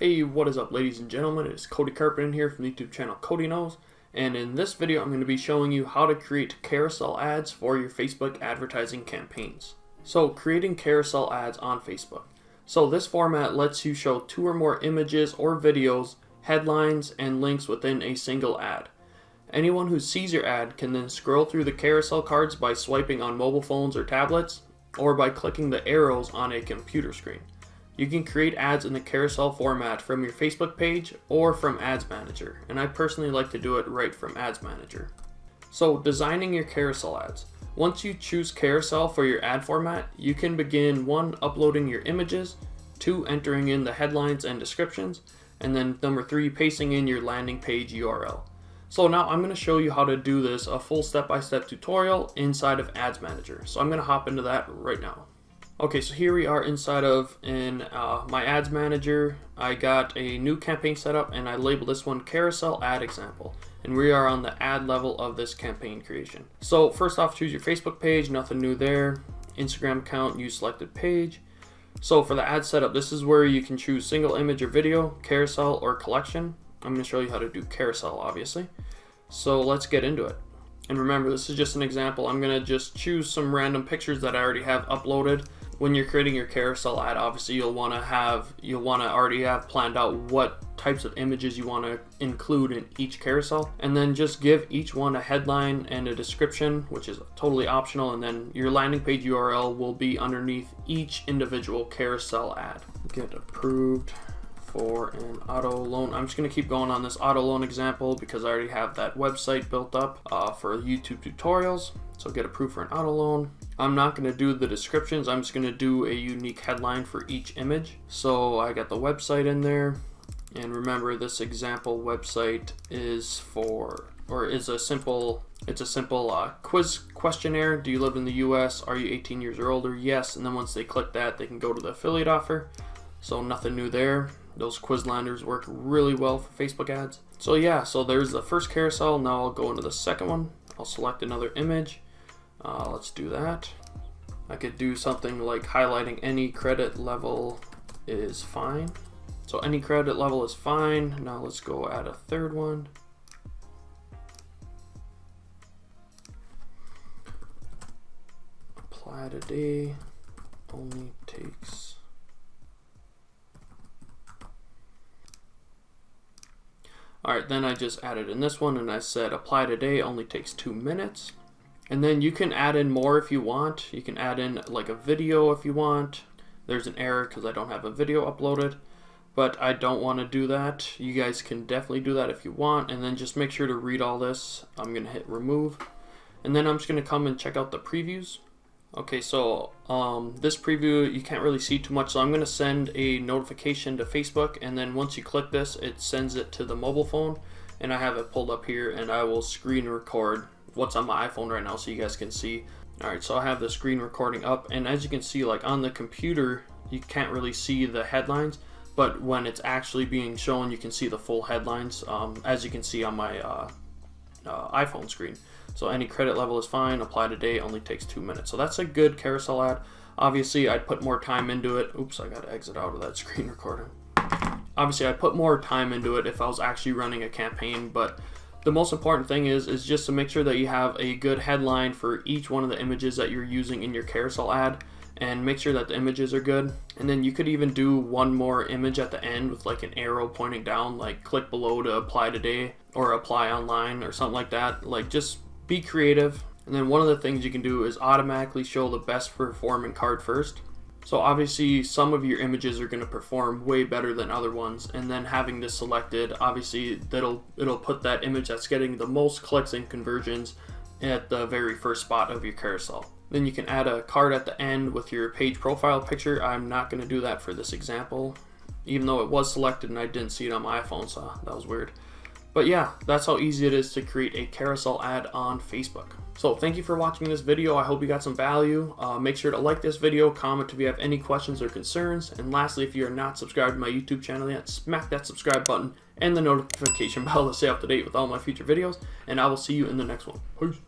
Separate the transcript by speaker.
Speaker 1: Hey, what is up, ladies and gentlemen? It's Cody Carpenter here from the YouTube channel Cody Knows, and in this video I'm going to be showing you how to create carousel ads for your Facebook advertising campaigns. So creating carousel ads on Facebook. So this format lets you show 2 or more images or videos, headlines, and links within a single ad. Anyone who sees your ad can then scroll through the carousel cards by swiping on mobile phones or tablets, or by clicking the arrows on a computer screen. You can create ads in the carousel format from your Facebook page or from Ads Manager, and I personally like to do it right from Ads Manager. So designing your carousel ads. Once you choose carousel for your ad format, you can begin 1. Uploading your images, 2. Entering in the headlines and descriptions, and then number 3. Pasting in your landing page URL. So now I'm going to show you how to do this, a full step-by-step tutorial inside of Ads Manager. So I'm going to hop into that right now. Okay, so here we are inside of my Ads Manager. I got a new campaign set up and I labeled this one Carousel Ad Example. And we are on the ad level of this campaign creation. So first off, choose your Facebook page, nothing new there. Instagram account, use selected page. So for the ad setup, this is where you can choose single image or video, carousel, or collection. I'm going to show you how to do carousel, obviously. So let's get into it. And remember, this is just an example. I'm going to just choose some random pictures that I already have uploaded. When you're creating your carousel ad, obviously you'll want to already have planned out what types of images you want to include in each carousel, and then just give each one a headline and a description, which is totally optional, and then your landing page URL will be underneath each individual carousel ad. Get approved for an auto loan. I'm just going to keep going on this auto loan example because I already have that website built up for YouTube tutorials. So get approved for an auto loan. I'm not going to do the descriptions. I'm just going to do a unique headline for each image. So I got the website in there, and remember this example website is a simple quiz questionnaire. Do you live in the US? Are you 18 years or older? Yes. And then once they click that, they can go to the affiliate offer. So nothing new there. Those Quizlanders work really well for Facebook ads. So yeah, so there's the first carousel. Now I'll go into the second one. I'll select another image. Let's do that. I could do something like highlighting any credit level is fine. So any credit level is fine. Now let's go add a third one. Apply today only takes . Alright, then I just added in this one and I said apply today only takes 2 minutes. And then you can add in more if you want. You can add in like a video if you want. There's an error because I don't have a video uploaded, but I don't want to do that. You guys can definitely do that if you want, and then just make sure to read all this. I'm going to hit remove, and then I'm just going to come and check out the previews. Okay, so this preview you can't really see too much, so I'm going to send a notification to Facebook, and then once you click this, it sends it to the mobile phone, and I have it pulled up here, and I will screen record what's on my iPhone right now so you guys can see. Alright, so I have the screen recording up, and as you can see, like on the computer you can't really see the headlines, but when it's actually being shown you can see the full headlines, as you can see on my iPhone screen. So any credit level is fine, apply today only takes 2 minutes. So that's a good carousel ad. Obviously I'd put more time into it. Oops, I gotta exit out of that screen recording. Obviously I'd put more time into it if I was actually running a campaign, but the most important thing is just to make sure that you have a good headline for each one of the images that you're using in your carousel ad, and make sure that the images are good. And then you could even do one more image at the end with like an arrow pointing down, like click below to apply today or apply online or something like that. Like just be creative. And then one of the things you can do is automatically show the best performing card first. So obviously some of your images are going to perform way better than other ones, and then having this selected, obviously it'll put that image that's getting the most clicks and conversions at the very first spot of your carousel. Then you can add a card at the end with your page profile picture. I'm not going to do that for this example, even though it was selected and I didn't see it on my iPhone, so that was weird. But yeah, that's how easy it is to create a carousel ad on Facebook. So thank you for watching this video. I hope you got some value. Make sure to like this video, comment if you have any questions or concerns, and lastly, if you are not subscribed to my YouTube channel yet, smack that subscribe button and the notification bell to stay up to date with all my future videos, and I will see you in the next one. Peace.